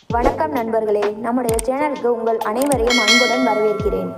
வணக்கம் நண்பர்களே, நம்முடைய சேனலுக்கு உங்கள் அனைவரையும் அன்புடன் வரவேற்கிறேன்.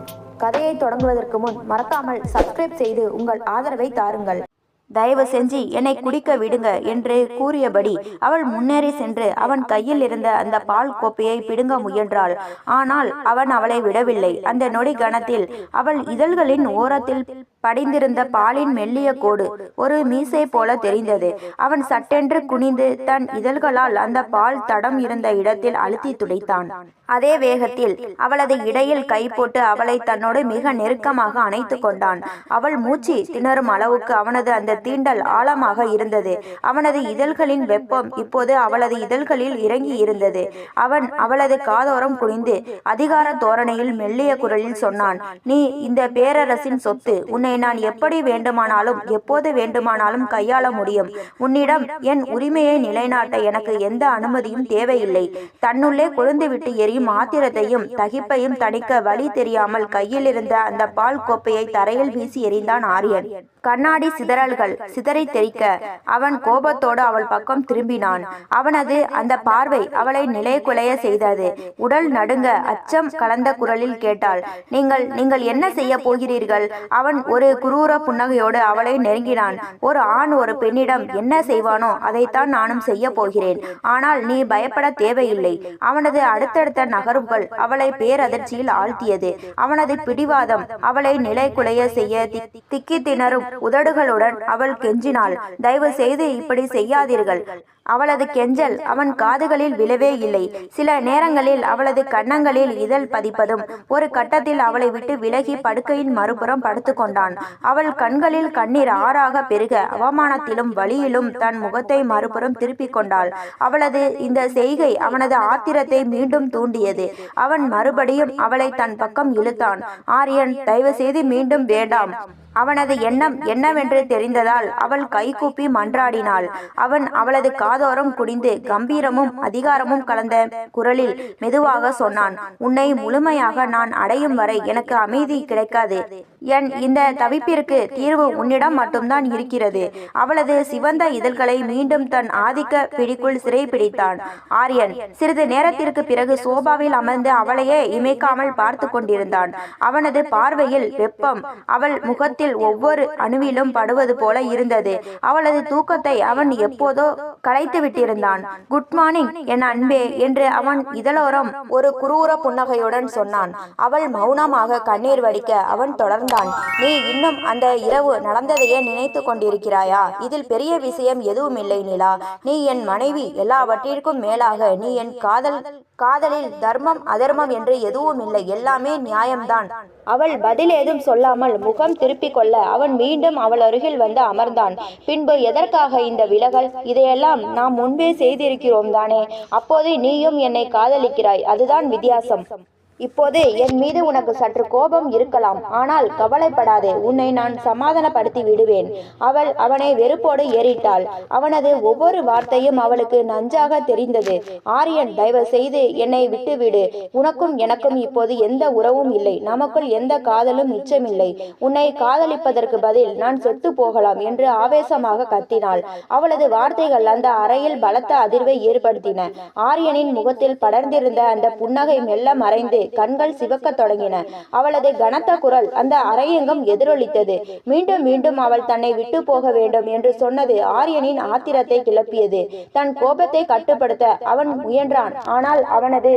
கதையை தொடங்குவதற்கு முன் மறக்காமல் சப்ஸ்கிரைப் செய்து உங்கள் ஆதரவை தாருங்கள். தயவு செஞ்சு என்னை குடிக்க விடுங்க என்று கூறியபடி அவள் முன்னேறி சென்று அவன் கையில் இருந்த அந்த பால் கோப்பையை பிடுங்க முயன்றாள். ஆனால் அவன் அவளை விடவில்லை. அந்த நொடி கணத்தில் அவள் இதழ்களின் ஓரத்தில் படிந்திருந்த பாலின் மெல்லிய கோடு ஒரு மீசை போல தெரிந்தது. அவன் சட்டென்று குனிந்து தன் இதழ்களால் அந்த பால் தடம் இருந்த இடத்தில் அழுத்தி துடைத்தான். அதே வேகத்தில் அவளது இடையில் கை போட்டு அவளை தன்னோடு மிக நெருக்கமாக அணைத்து கொண்டான். அவள் மூச்சு திணறும் அளவுக்கு அவனது அந்த தீண்டல் ஆழமாக இருந்தது. அவனது இதழ்களின் வெப்பம் இப்போது அவளது இதழ்களில் இறங்கி இருந்தது. அவன் அவளது காதோரம் குனிந்து அதிகார தோரணையில் மெல்லிய குரலில் சொன்னான், நீ இந்த பேரரசின் சொத்து. உன்னை நான் எப்படி வேண்டுமானாலும் எப்போது வேண்டுமானாலும் கையாள முடியும். உன்னிடம் என் உரிமையை நிலைநாட்ட எனக்கு எந்த அனுமதியும் தேவையில்லை. தன்னுள்ளே கொழுந்துவிட்டு எரியும் ஆத்திரத்தையும் தகிப்பையும் தணிக்க வழி தெரியாமல் கையில் இருந்த அந்த பால் கோப்பையை தரையில் வீசி எறிந்தான் ஆரியன். கண்ணாடி சிதறல்கள் சிதறி தெரிக்க அவன் கோபத்தோடு அவள் பக்கம் திரும்பினான். அவனது அந்த பார்வை அவளை நிலைகுலைய செய்தது. உடல் நடுங்க அச்சம் கலந்த குரலில் கேட்டாள், நீங்கள் என்ன செய்ய போகிறீர்கள்? அவன் ஒரு குரூர புன்னகையோடு அவளை நெருங்கினான். ஒரு ஆண் ஒரு பெண்ணிடம் என்ன செய்வானோ அதைத்தான் நானும் செய்ய போகிறேன். ஆனால் நீ பயப்பட தேவையில்லை. அவனது அடுத்தடுத்த நகர்வுகள் அவளை பேரதிர்ச்சியில் ஆழ்த்தியது. அவனது பிடிவாதம் அவளை நிலைகுலைய செய்ய திக்கி திணறும் உதடுகளுடன் அவள் கெஞ்சினாள், தயவு செய்து இப்படி செய்யாதீர்கள். அவளது கெஞ்சல் அவன் காதுகளில் விழவே இல்லை. சில நேரங்களில் அவளது கன்னங்களில் இதழ் பதிப்பதும் ஒரு கட்டத்தில் அவளை விட்டு விலகி படுக்கையின் மறுபுறம் படுத்து கொண்டான். அவள் கண்களில் கண்ணீர் ஆறாக பெருக அவமானத்திலும் வலியிலும் தன் முகத்தை மறுபுறம் திருப்பிக் கொண்டாள். அவளது இந்த செய்கை அவனது ஆத்திரத்தை மீண்டும் தூண்டியது. அவன் மறுபடியும் அவளை தன் பக்கம் இழுத்தான். ஆரியன், தயவு செய்து மீண்டும் வேண்டாம். அவனது எண்ணம் என்னவென்று தெரிந்ததால் அவள் கைகூப்பி மன்றாடினாள். அவன் அவளது காதோரம் குனிந்து கம்பீரமும் அதிகாரமும் கலந்த குரலில் மெதுவாக சொன்னான், உன்னை முழுமையாக நான் அடையும் வரை எனக்கு அமைதி கிடைக்காது. என் இந்த தவிப்பிற்கு தீர்வு உன்னிடம் மட்டும்தான் இருக்கிறது. அவளது சிவந்த இதழ்களை மீண்டும் தன் ஆதிக்க பிடிக்குள் சிறை பிடித்தான். ஆரியன் சிறிது நேரத்திற்கு பிறகு சோபாவில் அமர்ந்து அவளையே இமைக்காமல் பார்த்து கொண்டிருந்தான். அவனது பார்வையில் வெப்பம் அவள் முகத்தில் ஒவ்வொரு அணுவிலும் படுவது போல இருந்தது. அவளது தூக்கத்தை அவன் எப்போதோ கலைத்து விட்டிருந்தான். குட் மார்னிங் என் அன்பே என்று அவன் இதழோரம் ஒரு குரூர புன்னகையுடன் சொன்னான். அவள் மௌனமாக கண்ணீர் வடிக்க அவன் தொடர்ந்தான், நீ இன்னும் அந்த இரவு நடந்ததையே நினைத்து கொண்டிருக்கிறாயா? இதில் பெரிய விஷயம் எதுவும் இல்லை நிலா. நீ என் மனைவி. எல்லாவற்றிற்கும் மேலாக நீ என் காதலில் தர்மம் அதர்மம் என்று எதுவும் இல்லை. எல்லாமே நியாயம்தான். அவள் பதில் ஏதும் சொல்லாமல் முகம் திருப்பிக் கொள்ள அவன் மீண்டும் அவள் அருகில் வந்து அமர்ந்தான். பின்பு எதற்காக இந்த விலகல்? இதையெல்லாம் நாம் முன்பே செய்திருக்கிறோம் தானே? அப்போது நீயும் என்னை காதலிக்கிறாய். அதுதான் வித்தியாசம். இப்போது என் மீது உனக்கு சற்று கோபம் இருக்கலாம். ஆனால் கவலைப்படாதே, உன்னை நான் சமாதானப்படுத்தி விடுவேன். அவள் அவனை வெறுப்போடு ஏறிட்டாள். அவனது ஒவ்வொரு வார்த்தையும் அவளுக்கு நஞ்சாக தெரிந்தது. ஆரியன், தயவு செய்து என்னை விட்டுவிடு. உனக்கும் எனக்கும் இப்போது எந்த உறவும் இல்லை. நமக்குள் எந்த காதலும் மிச்சமில்லை. உன்னை காதலிப்பதற்கு பதில் நான் செத்து போகலாம் என்று ஆவேசமாக கத்தினாள். அவளது வார்த்தைகள் அந்த அறையில் பலத்த அதிர்வை ஏற்படுத்தின. ஆரியனின் முகத்தில் படர்ந்திருந்த அந்த புன்னகை மெல்ல மறைந்து கண்கள் சிவக்க தொடங்கின. அவளது கனத்த குரல் அந்த அறையெங்கும் எதிரொலித்தது. மீண்டும் மீண்டும் அவள் தன்னை விட்டு போக வேண்டும் என்று சொன்னது ஆரியனின் ஆத்திரத்தை கிளப்பியது. தன் கோபத்தை கட்டுப்படுத்த அவன் முயன்றான். ஆனால் அவனது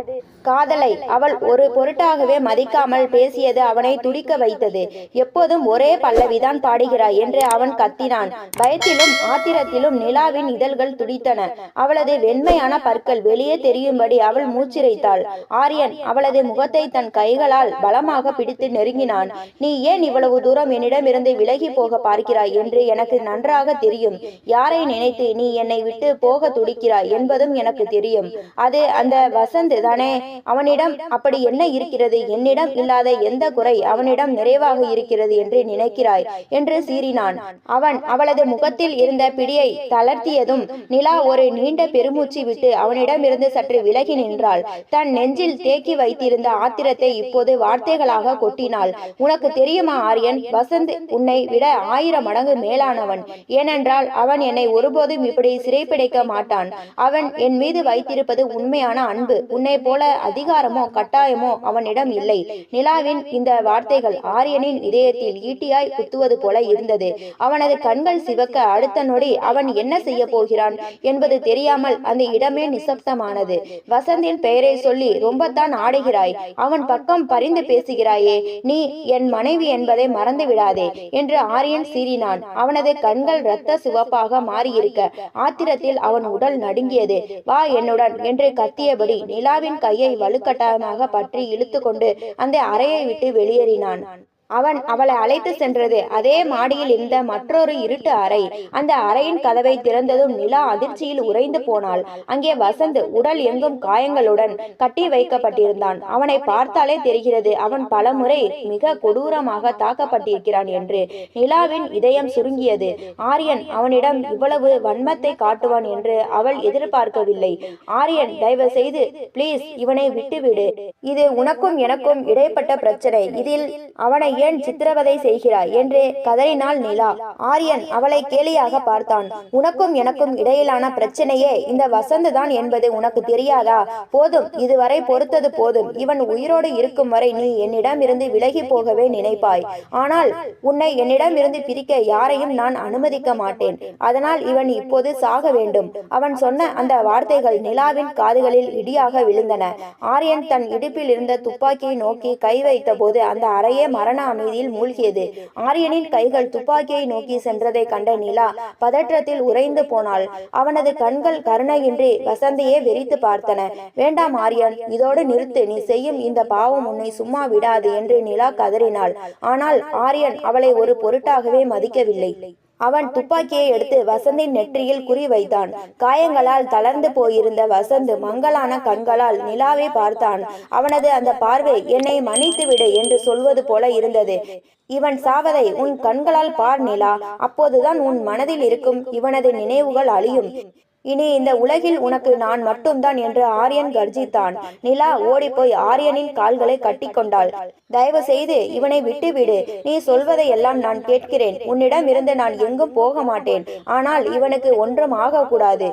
காதலை அவள் ஒரு பொருட்டாகவே மதிக்காமல் பேசியது அவனை துடிக்க வைத்தது. எப்போதும் ஒரே பல்லவிதான் பாடுகிறாய் என்று அவன் கத்தினான். பயத்திலும் ஆத்திரத்திலும் நிலாவின் இதழ்கள் துடித்தன. அவளது வெண்மையான பற்கள் வெளியே தெரியும்படி அவள் மூச்சிரைத்தாள். ஆரியன் அவளது முகத்தை தன் கைகளால் பலமாக பிடித்து நெருங்கினான். நீ ஏன் இவ்வளவு தூரம் என்னிடமிருந்து விலகி போக பார்க்கிறாய் என்று எனக்கு நன்றாக தெரியும். யாரை நினைத்து நீ என்னை விட்டு போக துடிக்கிறாய் என்பதும் எனக்கு தெரியும். அது அந்த வசந்த் தானே? அவனிடம் அப்படி என்ன இருக்கிறது? என்னிடம் இல்லாத எந்த குறை அவனிடம் நிறைவாக இருக்கிறது என்று நினைக்கிறாய் என்று சீறினான். அவன் அவளது முகத்தில் இருந்த பிடியை தளர்த்தியதும் நிலா ஒரு நீண்ட பெருமூச்சு விட்டு அவனிடமிருந்து சற்று விலகி நின்றாள். தன் நெஞ்சில் தேக்கி வைத்திருந்த இருந்த ஆத்திரத்தை இப்போது வார்த்தைகளாக கொட்டினாள். உனக்கு தெரியுமா ஆரியன், வசந்த் உன்னை விட 1000 மடங்கு மேலானவன். ஏனென்றால் அவன் என்னை ஒருபோதும் இப்படி சிறைப்பிடிக்க மாட்டான். அவன் என் மீது வைத்திருப்பது உண்மையான அன்பு. உன்னை போல அதிகாரமோ கட்டாயமோ அவனிடம் இல்லை. நிலாவின் இந்த வார்த்தைகள் ஆரியனின் இதயத்தில் ஈட்டியாய் குத்துவது போல இருந்தது. அவனது கண்கள் சிவக்க அடுத்த நொடி அவன் என்ன செய்ய போகிறான் என்பது தெரியாமல் அந்த இடமே நிசப்தமானது. வசந்தின் பெயரை சொல்லி ரொம்பத்தான் ஆடுகிறாய். அவன் பக்கம் பரிந்து பேசுகிறாயே. நீ என் மனைவி என்பதை மறந்து விடாதே என்று ஆரியன் சீறினான். அவனது கண்கள் இரத்த சிவப்பாக மாறியிருக்க ஆத்திரத்தில் அவன் உடல் நடுங்கியது. வா என்னுடன் என்று கத்தியபடி நிலாவின் கையை வலுக்கட்டாயமாக பற்றி இழுத்து கொண்டு அந்த அறையை விட்டு வெளியேறினான். அவன் அவளை அழைத்து சென்றது அதே மாடியில் இருந்த மற்றொரு இருட்டு அறை. அந்த அறையின் கதவை திறந்ததும் நிலா அதிர்ச்சியில் உறைந்து போனாள். அங்கே வசந்த் உடல் எங்கும் காயங்களுடன் கட்டி வைக்கப்பட்டிருந்தான். அவனை பார்த்தாலே தெரிகிறது அவன் பலமுறை மிக கொடூரமாக தாக்கப்பட்டிருக்கிறான் என்று. நிலாவின் இதயம் சுருங்கியது. ஆரியன் அவனிடம் இவ்வளவு வன்மத்தை காட்டுவான் என்று அவள் எதிர்பார்க்கவில்லை. ஆரியன், தயவு செய்து பிளீஸ் இவனை விட்டுவிடு. இது உனக்கும் எனக்கும் இடைப்பட்ட பிரச்சனை. இதில் அவனை ஏன் சித்திரவதை செய்கிறாய் என்று கதறினாள் நிலா. ஆரியன் அவளை கேலியாக பார்த்தான். உனக்கும் எனக்கும் இடையிலான பிரச்சனையே இந்த வசந்த் தான் என்பது உனக்கு தெரியாதா? போதும், இதுவரை பொறுத்தது போதும். இவன் உயிரோடு இருக்கும் வரை நீ என்னிடம் இருந்து விலகி போகவே நினைப்பாய். ஆனால் உன்னை என்னிடம் இருந்து பிரிக்க யாரையும் நான் அனுமதிக்க மாட்டேன். அதனால் இவன் இப்போது சாக வேண்டும். அவன் சொன்ன அந்த வார்த்தைகள் நிலாவின் காதுகளில் இடியாக விழுந்தன. ஆரியன் தன் இடுப்பில் இருந்த துப்பாக்கியை நோக்கி கை வைத்த போது அந்த அறையே மரண அமைதியில் மூழ்கியது. ஆரியனின் கைகள் துப்பாக்கியை நோக்கி சென்றதை கண்ட நிலா பதற்றத்தில் உறைந்து போனாள். அவனது கண்கள் கருணையின்றி வசந்தையே வெறித்து பார்த்தன. வேண்டாம் ஆரியன், இதோடு நிறுத்து. நீ செய்யும் இந்த பாவம் உன்னை சும்மா விடாது என்று நிலா கதறினாள். ஆனால் ஆரியன் அவளை ஒரு பொருட்டாகவே மதிக்கவில்லை. அவன் துப்பாக்கியை எடுத்து வசந்தின் நெற்றியில் குறி வைத்தான். காயங்களால் தளர்ந்து போயிருந்த வசந்த் மங்கலான கண்களால் நிலாவை பார்த்தான். அவனது அந்த பார்வை என்னை மன்னித்து விடு என்று சொல்வது போல இருந்தது. இவன் சாவதை உன் கண்களால் பார் நிலா. அப்போதுதான் உன் மனதில் இருக்கும் இவனது நினைவுகள் அழியும். இனி இந்த உலகில் உனக்கு நான் மட்டும்தான் என்று ஆரியன் கர்ஜித்தான். நிலா ஓடிப்போய் ஆரியனின் கால்களை கட்டி கொண்டாள். தயவு செய்து இவனை விட்டுவிடு. நீ சொல்வதை எல்லாம் நான் கேட்கிறேன். உன்னிடம் இருந்து நான் எங்கும் போக மாட்டேன். ஆனால் இவனுக்கு ஒன்றும் ஆகக்கூடாது.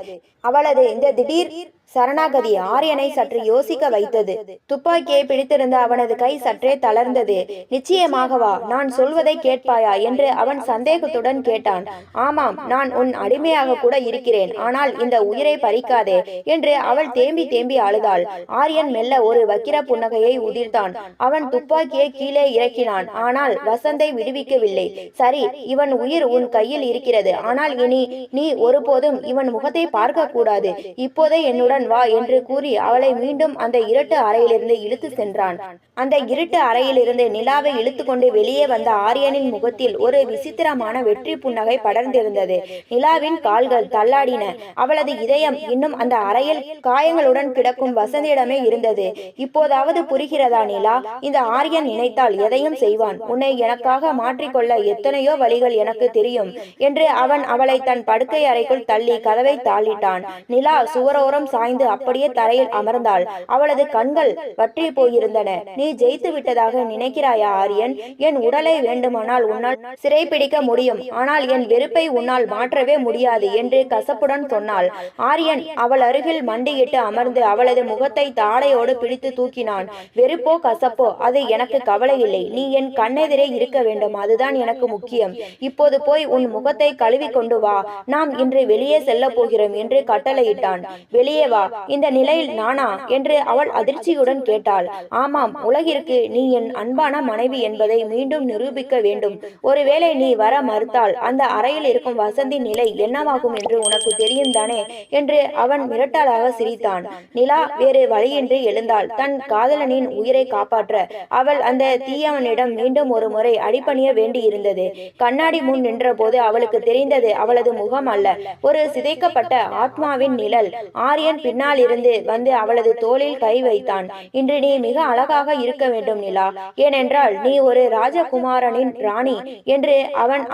அவளது இந்த திடீர் சரணாகதி ஆரியனை சற்று யோசிக்க வைத்தது. துப்பாக்கியை பிடித்திருந்த அவனது கை சற்றே தளர்ந்தது. நிச்சயமாகவா? நான் சொல்வதை கேட்பாயா என்று அவன் சந்தேகத்துடன் கேட்டான். ஆமாம், நான் உன் அடிமையாக கூட இருக்கிறேன். ஆனால் இந்த உயிரை பறிக்காதே என்று அவள் தேம்பி தேம்பி அழுதாள். ஆரியன் மெல்ல ஒரு வக்கிர புன்னகையை உதிர்த்தான். அவன் துப்பாக்கியை கீழே இறக்கினான். ஆனால் வசந்தை விடுவிக்கவில்லை. சரி, இவன் உயிர் உன் கையில் இருக்கிறது. ஆனால் இனி நீ ஒருபோதும் இவன் முகத்தை பார்க்க கூடாது. இப்போதே என்னுடன் வா என்று கூறி அவளை மீண்டும் அந்த இருட்டு அறையிலிருந்து இழுத்து சென்றான். அந்த இருட்டு அறையிலிருந்து நிலாவை இழுத்து கொண்டு வெளியே வந்த ஆரியனின் முகத்தில் ஒரு விசித்திரமான வெற்றி புன்னகை படர்ந்திருந்தது. நிலாவின் கால்கள் தள்ளாடின. அவளது இதயம் இன்னும் அந்த அறையில் காயங்களுடன் கிடக்கும் வசந்தியிடமே இருந்தது. இப்போதாவது புரிகிறதா நிலா? இந்த ஆரியன் நினைத்தால் எதையும் செய்வான். உன்னை எனக்காக மாற்றிக்கொள்ள எத்தனையோ வழிகள் எனக்கு தெரியும் என்று அவன் அவளை தன் படுக்கை அறைக்குள் தள்ளி கதவை தாளிட்டான். நிலா சுவரோரம் சாய்ந்து அப்படியே தரையில் அமர்ந்தாள். அவளது கண்கள் வற்றி போயிருந்தன. நீ ஜெயித்து விட்டதாக நினைக்கிறாயா ஆரியன்? என் உடலை வேண்டுமானால் உன்னால் சிறைப்பிடிக்க முடியும். ஆனால் என் வெறுப்பை உன்னால் மாற்றவே முடியாது என்று கசப்புடன் சொன்னாள். ஆரியன் அவள் அருகில் மண்டியிட்டு அமர்ந்து அவளது முகத்தை தாடையோடு பிடித்து தூக்கினான். வெறுப்போ கசப்போ அது எனக்கு கவலை இல்லை. நீ என் கண்ணெதிரே இருக்க வேண்டும். அதுதான் எனக்கு முக்கியம். இப்போது போய் உன் முகத்தை கழுவி கொண்டு வா. நாம் இன்று வெளியே செல்ல போகிறோம் என்று கட்டளையிட்டான். வெளியே வா. இந்த நிலையில் நானா என்று அவள் அதிர்ச்சியுடன் கேட்டாள். ஆமாம், உலகிற்கு நீ என் அன்பான மனைவி என்பதை மீண்டும் நிரூபிக்க வேண்டும். ஒருவேளை நீ வர மறுத்தால் அந்த அறையில் இருக்கும் வசந்தின் நிலை என்னவாகும் என்று உனக்கு தெரியும் தானே என்று அவன் மிரட்டலாக சிரித்தான். நிலா வேறு வழியின்றி எழுந்தாள். தன் காதலனின் உயிரை காப்பாற்ற அவள் அந்த தீயவனிடம் மீண்டும் ஒரு முறை அடிபணிய வேண்டியிருந்தது. கண்ணாடி முன் நின்ற போது அவளுக்கு தெரிந்தது அவளது முகம் அல்ல, ஒரு சிதைக்கப்பட்ட ஆத்மாவின் நிழல். ஆரியன் பின்னால் இருந்து வந்து அவளது தோளில் கை வைத்தான். இன்று நீ மிக அழகாக இருக்க வேண்டும் நிலா, ஏனென்றால் நீ ஒரு ராஜகுமாரனின் ராணி என்று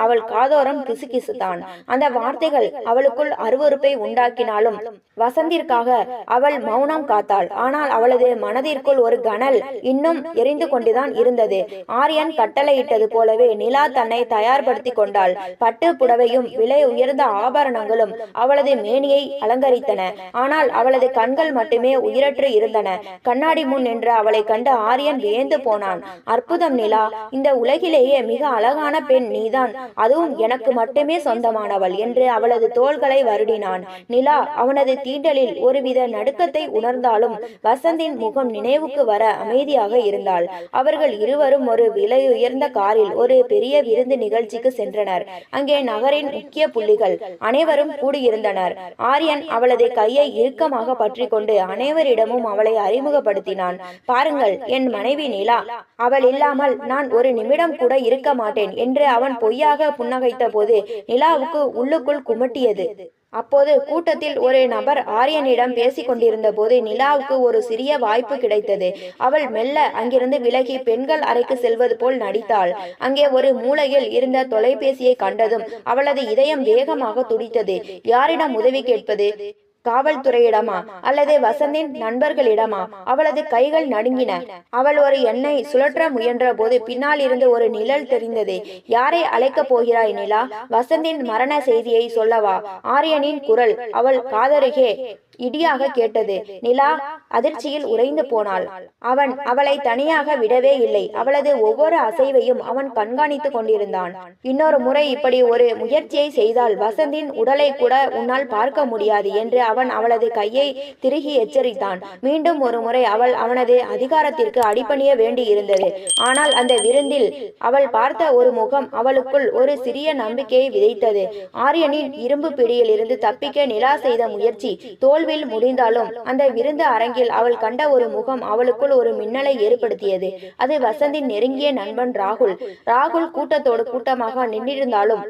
அவள் காதோரம் கிசுகிசுத்தான். அந்த வார்த்தைகள் அவளுக்குள் அருவருப்பை உண்டாக்கினாலும் வசந்திற்காக அவள் மௌனம் காத்தாள். ஆனால் அவளது மனதிற்குள் ஒரு கனல் இன்னும் எரிந்து கொண்டுதான் இருந்தது. ஆரியன் கட்டளையிட்டது போலவே நிலா தன்னை தயார்படுத்தி கொண்டாள். பட்டு புடவையும் விலை உயர்ந்த ஆபரணங்களும் அவளது மேனியை அலங்கரித்தன. ஆனால் அவளது கண்கள் மட்டுமே உயிரற்று இருந்தன. கண்ணாடி முன் நின்ற அவளை கண்டு ஆரியன் வியந்து போனான். அற்புதம் நிலா, இந்த உலகிலேயே மிக அழகான பெண் நீதான், அதுவும் எனக்கு மட்டுமே சொந்தமானவள் என்று அவளது தோள்களை வருடினான். நிலா அவனது தீண்டலில் ஒருவித நடுக்கத்தை உணர்ந்தாலும் வசந்தின் முகம் நினைவுக்கு வர அமைதியாக இருந்தாள். அவர்கள் இருவரும் ஒரு விலையுயர்ந்த காரில் ஒரு பெரிய விருந்து நிகழ்ச்சிக்கு சென்றனர். அங்கே நகரின் முக்கிய புள்ளிகள் அனைவரும் கூடியிருந்தனர். ஆரியன் அவளது கையை இறுக்கமாக பற்றி கொண்டு அனைவரிடமும் அவளை அறிமுகப்படுத்தினான். பாருங்கள், என் மனைவி நிலா. அவள் இல்லாமல் நான் ஒரு நிமிடம் கூட இருக்க மாட்டேன் என்று அவன் பொய்யாக புன்னகைத்த போது நிலாவுக்கு உள்ளுக்குள் குமட்டியது. அப்போது கூட்டத்தில் ஒரு நபர் ஆரியனிடம் பேசிக் கொண்டிருந்த போது நிலாவுக்கு ஒரு சிறிய வாய்ப்பு கிடைத்தது. அவள் மெல்ல அங்கிருந்து விலகி பெண்கள் அறைக்கு செல்வது போல் நடித்தாள். அங்கே ஒரு மூலையில் இருந்த தொலைபேசியை கண்டதும் அவளது இதயம் வேகமாக துடித்தது. யாரிடம் உதவி கேட்பது? காவல்துறையிடமா அல்லது வசந்தின் நண்பர்களிடமா? அவளது கைகள் நடுங்கின. அவள் ஒரு எண்ணை சுழற்ற முயன்ற போது பின்னால் இருந்து ஒரு நிழல் தெரிந்தது. யாரை அழைக்கப் போகிறாய் நிலா? வசந்தின் மரண செய்தியை சொல்லவா? ஆரியனின் குரல் அவள் காதருகே இடியாக கேட்டது. நிலா அதிர்ச்சியில் உறைந்து போனாள். அவன் அவளை தனியாக விடவே இல்லை. அவளது ஒவ்வொரு அசைவையும் அவன் கண்காணித்து கொண்டிருந்தான். இன்னொரு முறை இப்படி ஒரு முயற்சியை செய்தால் வசந்தின் உடலை கூட உன்னால் பார்க்க முடியாது என்று அவன் அவளது கையை திருகி எச்சரித்தான். மீண்டும் ஒரு முறை அவள் அவனது அதிகாரத்திற்கு அடிபணிய வேண்டி இருந்தது. ஆனால் அந்த விருந்தில் அவள் பார்த்த ஒரு முகம் அவளுக்குள் ஒரு சிறிய நம்பிக்கையை விதைத்தது. ஆரியனின் இரும்பு பிடியில் இருந்து தப்பிக்க நிலா செய்த முயற்சி தோல்வியில் முடிந்தாலும் அந்த விருந்து அரங்கில் அவள் கண்ட ஒரு முகம் அவளுக்குள் ஒரு மின்னலை ஏற்படுத்தியது. அது வசந்தின் நெருங்கிய நண்பன் ராகுல். ராகுல் கூட்டத்தோடு கூட்டமாக நின்றிருந்தாலும்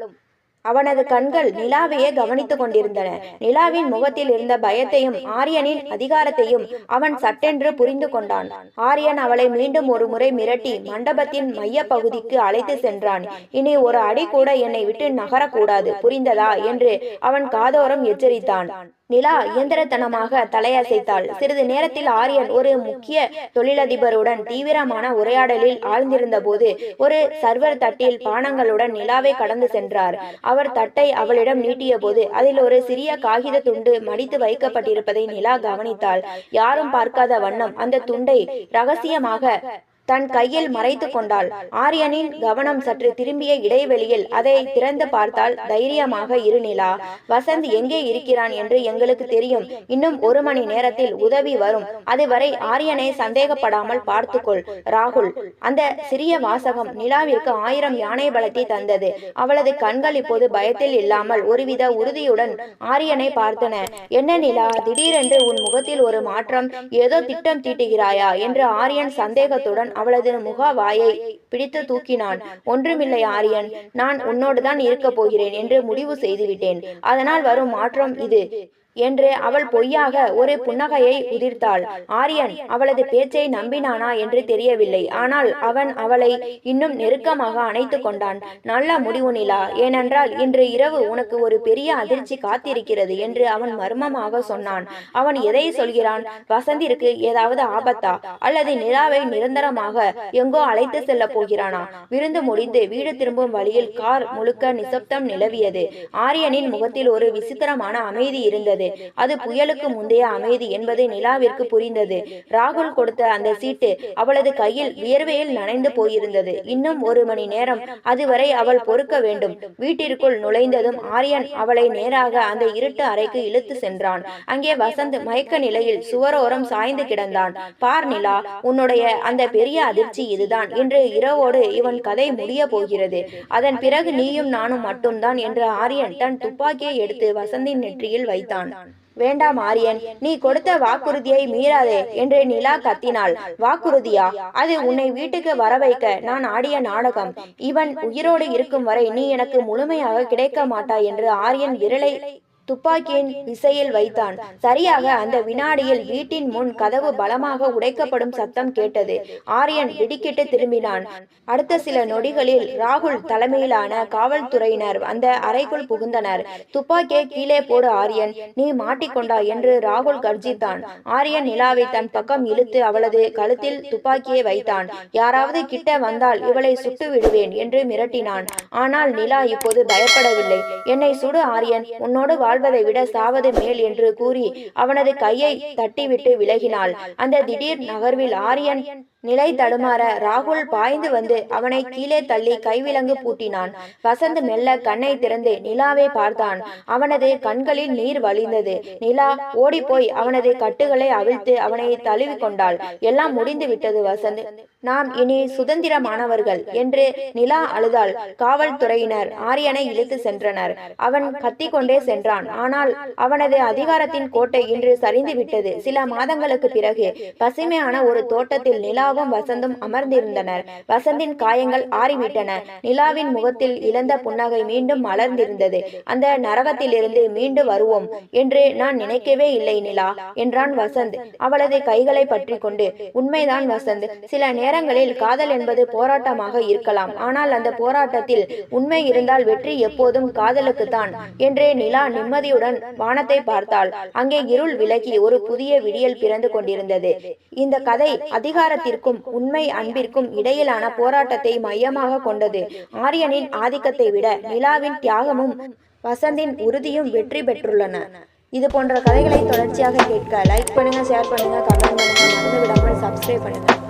அவனது கண்கள் நிலாவையே கவனித்துக் கொண்டிருந்தன. நிலாவின் முகத்தில் இருந்த பயத்தையும் ஆரியனின் அதிகாரத்தையும் அவன் சட்டென்று புரிந்து கொண்டான். ஆரியன் அவளை மீண்டும் ஒரு முறை மிரட்டி மண்டபத்தின் மைய பகுதிக்கு அழைத்து சென்றான். இனி ஒரு அடி கூட என்னை விட்டு நகரக்கூடாது, புரிந்ததா என்று அவன் காதோரம் எச்சரித்தான். நிலா இயந்திரத்தனமாக தலையசைத்தாள். சிறிது நேரத்தில் ஆரியன் ஒரு முக்கிய தொழிலதிபருடன் தீவிரமான உரையாடலில் ஆழ்ந்திருந்த போது ஒரு சர்வர் தட்டில் பானங்களுடன் நிலாவை கடந்து சென்றார். அவர் தட்டை அவளிடம் நீட்டிய போது அதில் ஒரு சிறிய காகித துண்டு மடித்து வைக்கப்பட்டிருப்பதை நிலா கவனித்தாள். யாரும் பார்க்காத வண்ணம் அந்த துண்டை ரகசியமாக தன் கையில் மறைத்து கொண்டாள். ஆரியனின் கவனம் சற்று திரும்பிய இடைவெளியில் அதை திறந்து பார்த்தால், தைரியமாக இரு நிலா, வசந்த் எங்கே இருக்கிறான் என்று எங்களுக்கு தெரியும். இன்னும் 1 மணி நேரத்தில் உதவி வரும். அதுவரை ஆரியனை சந்தேகப்படாமல் பார்த்துக்கொள் ராகுல். அந்த சிறிய வாசகம் நிலாவிற்கு 1000 யானை பலத்தை தந்தது. அவளது கண்கள் இப்போது பயத்தில் இல்லாமல் ஒருவித உறுதியுடன் ஆரியனை பார்த்தன. என்ன நிலா, திடீரென்று உன் முகத்தில் ஒரு மாற்றம்? ஏதோ திட்டம் தீட்டுகிறாயா என்று ஆரியன் சந்தேகத்துடன் அவளது முக வாயை பிடித்து தூக்கினான். ஒன்றுமில்லை ஆரியன், நான் உன்னோடுதான் இருக்க போகிறேன் என்று முடிவு செய்துவிட்டேன். அதனால் வரும் மாற்றம் இது என்று அவள் பொய்யாக ஒரு புன்னகையை உதிர்த்தாள். ஆரியன் அவளது பேச்சை நம்பினானா என்று தெரியவில்லை. ஆனால் அவன் அவளை இன்னும் நெருக்கமாக அணைத்து கொண்டான். நல்ல முடிவு நிலா, ஏனென்றால் இன்று இரவு உனக்கு ஒரு பெரிய அதிர்ச்சி காத்திருக்கிறது என்று அவன் மர்மமாக சொன்னான். அவன் எதை சொல்கிறான்? வசந்திற்கு ஏதாவது ஆபத்தா? அல்லது நிலாவை நிரந்தரமாக எங்கோ அழைத்து செல்ல போகிறானா? விருந்து முடிந்து வீடு திரும்பும் வழியில் கார் முழுக்க நிசப்தம் நிலவியது. ஆரியனின் முகத்தில் ஒரு விசித்திரமான அமைதி இருந்தது. அது புயலுக்கு முந்தைய அமைதி என்பது நிலாவிற்கு புரிந்தது. ராகுல் கொடுத்த அந்த சீட்டு அவளது கையில் வியர்வையில் நனைந்து போயிருந்தது. இன்னும் 1 மணி நேரம், அதுவரை அவள் பொறுக்க வேண்டும். வீட்டிற்குள் நுழைந்ததும் ஆரியன் அவளை நேராக அந்த இருட்டு அறைக்கு இழுத்து சென்றான். அங்கே வசந்த் மயக்க நிலையில் சுவரோரம் சாய்ந்து கிடந்தான். பார் நிலா, உன்னுடைய அந்த பெரிய அதிர்ச்சி இதுதான். இன்று இரவோடு இவன் கதை முடிய போகிறது. அதன் பிறகு நீயும் நானும் மட்டும்தான் என்று ஆரியன் தன் துப்பாக்கியை எடுத்து வசந்தின் நெற்றியில் வைத்தான். வேண்டாம் ஆரியன், நீ கொடுத்த வாக்குறுதியை மீறாதே என்று நிலா கத்தினாள். வாக்குறுதியா? அது உன்னை வீட்டுக்கு வர வைக்க நான் ஆடிய நாடகம். இவன் உயிரோடு இருக்கும் வரை நீ எனக்கு முழுமையாக கிடைக்க மாட்டாய் என்று ஆரியன் விரலை துப்பாக்கியின் விசையில் வைத்தான். சரியாக அந்த வினாடியில் வீட்டின் முன் கதவு பலமாக உடைக்கப்படும் சத்தம் கேட்டது. ஆரியன் திடுக்கிட்டு திரும்பினான். அடுத்த சில நொடிகளில் ராகுல் தலைமையிலான காவல்துறையினர் அந்த அறைக்குள் புகுந்தனர். துப்பாக்கியை கீழே போடு ஆரியன், நீ மாட்டிக்கொண்டாய் என்று ராகுல் கர்ஜித்தான். ஆரியன் நிலாவை தன் பக்கம் இழுத்து அவளது கழுத்தில் துப்பாக்கியை வைத்தான். யாராவது கிட்ட வந்தால் இவளை சுட்டு விடுவேன் என்று மிரட்டினான். ஆனால் நிலா இப்போது பயப்படவில்லை. என்னை சுடு ஆரியன், உன்னோடு வாழ்வதை விட சாவது மேல் என்று கூறி அவனது கையை தட்டிவிட்டு விலகினாள். அந்த திடீர் நகர்வில் ஆரியன் நிலை தடுமாற ராகுல் பாய்ந்து வந்து அவனை கீழே தள்ளி கைவிலங்கு பூட்டினான். வசந்த் மெல்ல கண்ணை திறந்து நிலாவை பார்த்தான். அவனது கண்களில் நீர் வழிந்தது. நிலா ஓடிப்போய் அவனது கட்டுகளை அவிழ்த்து அவனை தழுவி கொண்டாள். எல்லாம் முடிந்து விட்டது வசந்த், நாம் இனி சுதந்திரமானவர்கள் என்று நிலா அழுதாள். காவல்துறையினர் ஆரியனை இழுத்து சென்றனர். அவன் கத்திக்கொண்டே சென்றான். ஆனால் அவனது அதிகாரத்தின் கோட்டை இன்று சரிந்து விட்டது. சில மாதங்களுக்கு பிறகு பசுமையான ஒரு தோட்டத்தில் நிலாவும் வசந்தும் அமர்ந்திருந்தனர். வசந்தின் காயங்கள் ஆறிவிட்டன. நிலாவின் முகத்தில் இழந்த புன்னகை மீண்டும் மலர்ந்திருந்தது. அந்த நரகத்திலிருந்து மீண்டு வருவோம் என்று நான் நினைக்கவே இல்லை நிலா என்றான் வசந்த் அவளது கைகளை பற்றி கொண்டு. உண்மைதான் வசந்த், சில நேரங்களில் காதல் என்பது போராட்டமாக இருக்கலாம். ஆனால் அந்த போராட்டத்தில் உண்மை இருந்தால் வெற்றி எப்போதும் காதலுக்குத்தான் என்று நிலா நிம்மதியுடன் வானத்தை பார்த்தாள். அங்கே இருள் விலகி ஒரு புதிய விடியல் பிறந்து கொண்டிருந்தது. இந்த கதை அதிகாரத்திற்கும் உண்மை அன்பிற்கும் இடையிலான போராட்டத்தை மையமாக கொண்டது. ஆரியனின் ஆதிக்கத்தை விட நிலாவின் தியாகமும் வசந்தின் உறுதியும் வெற்றி பெற்றுள்ளன. இது போன்ற கதைகளை தொடர்ச்சியாக கேட்க லைக் பண்ணுங்க, ஷேர் பண்ணுங்க, கமெண்ட் பண்ணுங்க, மறந்து விடாமல் சப்ஸ்கிரைப் பண்ணுங்க.